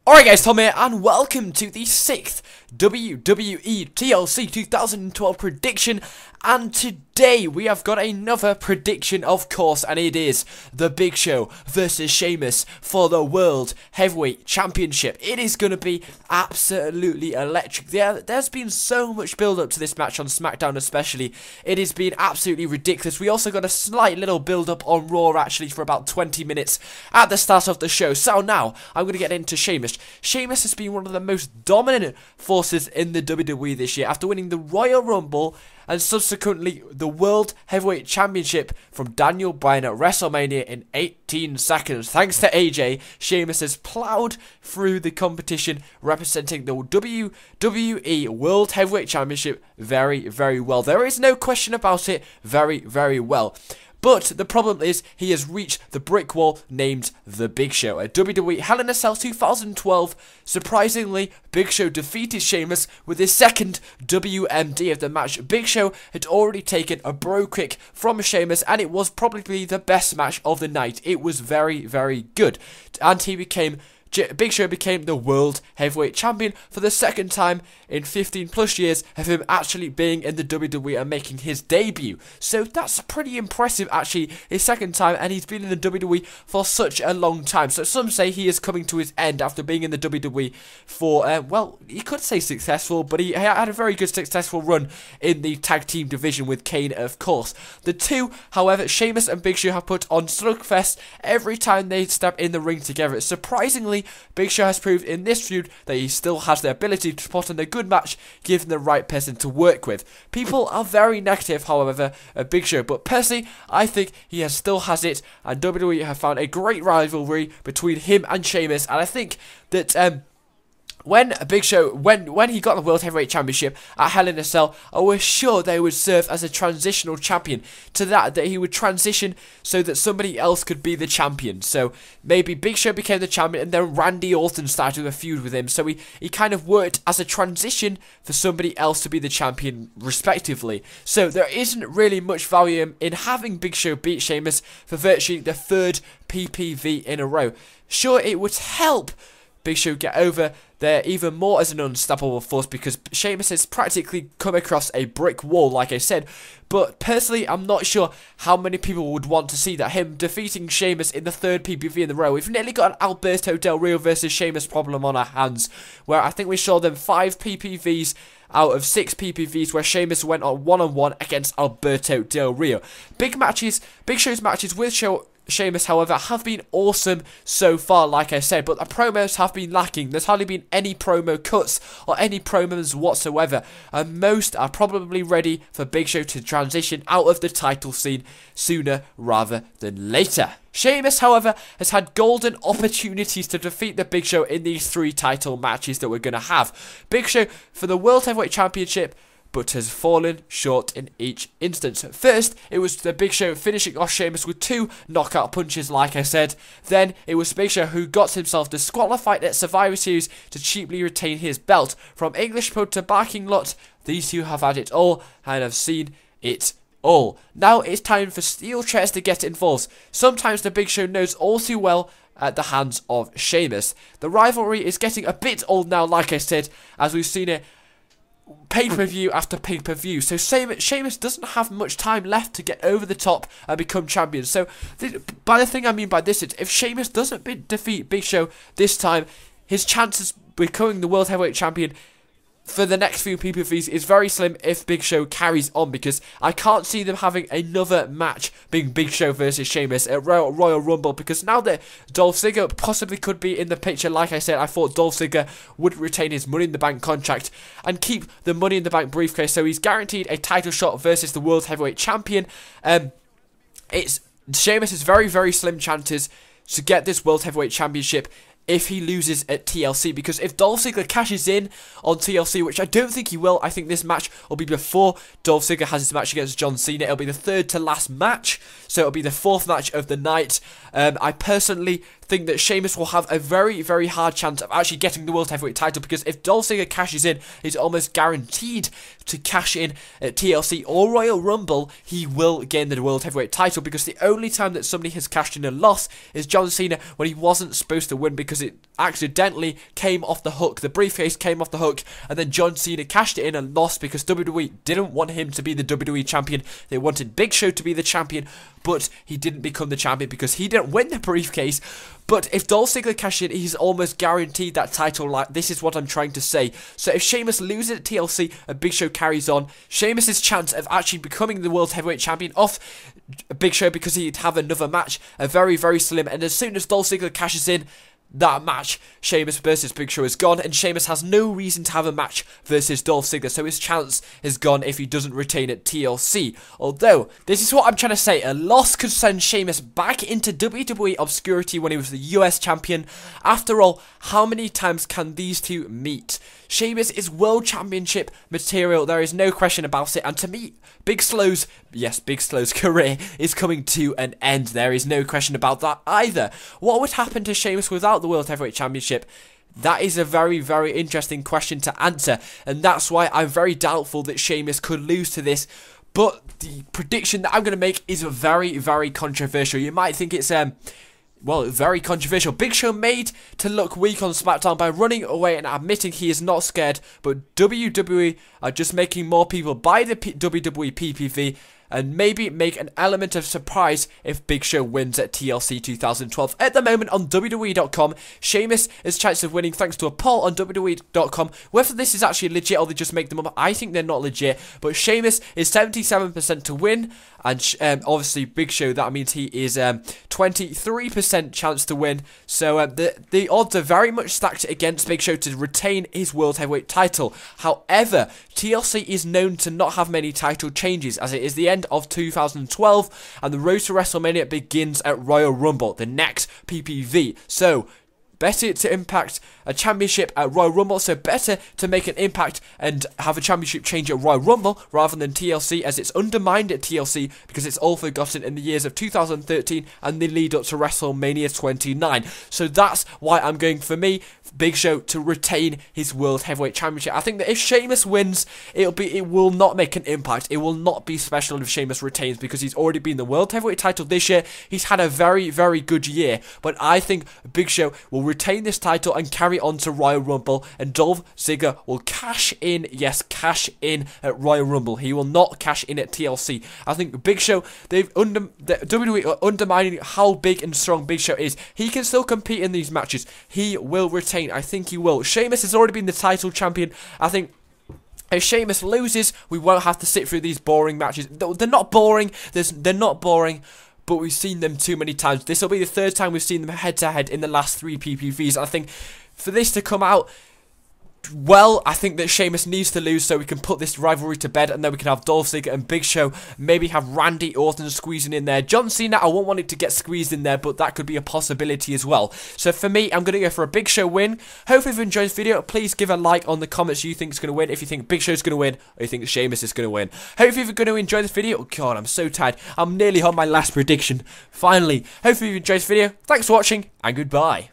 Alright guys, Tom here, and welcome to the 6th WWE TLC 2012 prediction, and today we have got another prediction, of course, and it is The Big Show versus Sheamus for the World Heavyweight Championship. It is going to be absolutely electric. There's been so much build up to this match on SmackDown especially. It has been absolutely ridiculous. We also got a slight little build up on Raw actually for about 20 minutes at the start of the show. So now I'm going to get into Sheamus. Sheamus has been one of the most dominant forces in the WWE this year after winning the Royal Rumble and subsequently the World Heavyweight Championship from Daniel Bryan at WrestleMania in 18 seconds. Thanks to AJ, Sheamus has ploughed through the competition representing the WWE World Heavyweight Championship very, very well. There is no question about it, very, very well. But the problem is he has reached the brick wall named The Big Show. At WWE Hell in a Cell 2012, surprisingly, Big Show defeated Sheamus with his second WMD of the match. Big Show had already taken a bro kick from Sheamus, and it was probably the best match of the night. It was very, very good. And Big Show became the World Heavyweight Champion for the second time in 15 plus years of him actually being in the WWE and making his debut. So that's pretty impressive actually, his second time, and he's been in the WWE for such a long time. So some say he is coming to his end after being in the WWE for, well, you could say successful, but he had a very good successful run in the tag team division with Kane, of course. The two, however, Sheamus and Big Show have put on slugfest every time they step in the ring together. Surprisingly, Big Show has proved in this feud that he still has the ability to put on a good match given the right person to work with. People are very negative, however, at Big Show, but personally, I think he still has it, and WWE have found a great rivalry between him and Sheamus, and I think that when Big Show, when he got the World Heavyweight Championship at Hell in a Cell, I was sure they would serve as a transitional champion to that he would transition so that somebody else could be the champion. So maybe Big Show became the champion and then Randy Orton started a feud with him. So he kind of worked as a transition for somebody else to be the champion respectively. So there isn't really much value in having Big Show beat Sheamus for virtually the third PPV in a row. Sure, it would help Big Show get over there even more as an unstoppable force because Sheamus has practically come across a brick wall, like I said. But personally, I'm not sure how many people would want to see that, him defeating Sheamus in the third PPV in the row. We've nearly got an Alberto Del Rio versus Sheamus problem on our hands, where I think we saw them 5 PPVs out of 6 PPVs where Sheamus went on one-on-one against Alberto Del Rio. Big Show's matches with Sheamus, however, have been awesome so far, like I said, but the promos have been lacking. There's hardly been any promo cuts or any promos whatsoever, and most are probably ready for Big Show to transition out of the title scene sooner rather than later. Sheamus, however, has had golden opportunities to defeat the Big Show in these 3 title matches that we're going to have. Big Show for the World Heavyweight Championship, but has fallen short in each instance. First, it was the Big Show finishing off Sheamus with 2 knockout punches, like I said. Then, it was Big Show who got himself disqualified at Survivor Series to cheaply retain his belt. From English Pub to Barking Lot, these two have had it all and have seen it all. Now it's time for steel chairs to get involved. Sometimes the Big Show knows all too well at the hands of Sheamus. The rivalry is getting a bit old now, like I said, as we've seen it pay-per-view after pay-per-view. So Sheamus doesn't have much time left to get over the top and become champion. So by the thing I mean by this is, if Sheamus doesn't defeat Big Show this time, his chances becoming the World Heavyweight Champion for the next few PPVs is very slim if Big Show carries on, because I can't see them having another match being Big Show versus Sheamus at Royal Rumble, because now that Dolph Ziggler possibly could be in the picture, like I said, I thought Dolph Ziggler would retain his Money in the Bank contract and keep the Money in the Bank briefcase, so he's guaranteed a title shot versus the World Heavyweight Champion. Sheamus has very, very slim chances to get this World Heavyweight Championship if he loses at TLC, because if Dolph Ziggler cashes in on TLC, which I don't think he will, I think this match will be before Dolph Ziggler has his match against John Cena. It'll be the 3rd to last match, so it'll be the 4th match of the night. I personally think that Sheamus will have a very, very hard chance of actually getting the World Heavyweight title, because if Dolph Ziggler cashes in, he's almost guaranteed to cash in at TLC or Royal Rumble. He will gain the World Heavyweight title, because the only time that somebody has cashed in and lost is John Cena, when he wasn't supposed to win because it accidentally came off the hook. The briefcase came off the hook, and then John Cena cashed it in and lost because WWE didn't want him to be the WWE champion. They wanted Big Show to be the champion, but he didn't become the champion because he didn't win the briefcase. But if Dolph Ziggler cashes in, he's almost guaranteed that title. Like, this is what I'm trying to say. So if Sheamus loses at TLC and Big Show carries on, Sheamus's chance of actually becoming the World Heavyweight Champion off Big Show, because he'd have another match, are very, very slim. And as soon as Dolph Ziggler cashes in, that match, Sheamus versus Big Show, is gone, and Sheamus has no reason to have a match versus Dolph Ziggler, so his chance is gone if he doesn't retain at TLC. Although, this is what I'm trying to say, a loss could send Sheamus back into WWE obscurity when he was the US champion. After all, how many times can these two meet? Sheamus is World Championship material, there is no question about it, and to me, Big Slow's career is coming to an end. There is no question about that either. What would happen to Sheamus without the World Heavyweight Championship? That is a very, very interesting question to answer, and that's why I'm very doubtful that Sheamus could lose to this. But the prediction that I'm going to make is very, very controversial. You might think it's well, very controversial. Big Show made to look weak on SmackDown by running away and admitting he is not scared, but WWE are just making more people buy the WWE PPV and maybe make an element of surprise if Big Show wins at TLC 2012. At the moment on WWE.com, Sheamus' chance of winning thanks to a poll on WWE.com. Whether this is actually legit or they just make them up, I think they're not legit, but Sheamus is 77% to win, and obviously Big Show, that means he is 23% chance to win, so the odds are very much stacked against Big Show to retain his World Heavyweight title. However, TLC is known to not have many title changes, as it is the end of 2012, and the road to WrestleMania begins at Royal Rumble, the next PPV. So, better to impact a championship at Royal Rumble, so better to make an impact and have a championship change at Royal Rumble rather than TLC, as it's undermined at TLC because it's all forgotten in the years of 2013 and the lead up to WrestleMania 29. So that's why I'm going, for me, Big Show to retain his World Heavyweight Championship. I think that if Sheamus wins, it will not make an impact. It will not be special if Sheamus retains, because he's already been the World Heavyweight title this year. He's had a very, very good year, but I think Big Show will retain this title and carry on to Royal Rumble, and Dolph Ziggler will cash in, yes, cash in at Royal Rumble. He will not cash in at TLC. I think Big Show, the WWE are undermining how big and strong Big Show is. He can still compete in these matches. He will retain. I think he will. Sheamus has already been the title champion. I think if Sheamus loses, we won't have to sit through these boring matches. They're not boring. They're not boring, but we've seen them too many times. This will be the third time we've seen them head-to-head in the last 3 PPVs. I think for this to come out, well, I think that Sheamus needs to lose so we can put this rivalry to bed, and then we can have Dolph Ziggler and Big Show, maybe have Randy Orton squeezing in there. John Cena, I won't want it to get squeezed in there, but that could be a possibility as well. So for me, I'm going to go for a Big Show win. Hopefully you've enjoyed this video. Please give a like on the comments you think is going to win, if you think Big Show's going to win, or you think Sheamus is going to win. Hopefully you're going to enjoy this video. Oh god, I'm so tired. I'm nearly on my last prediction. Finally. Hopefully you've enjoyed this video. Thanks for watching, and goodbye.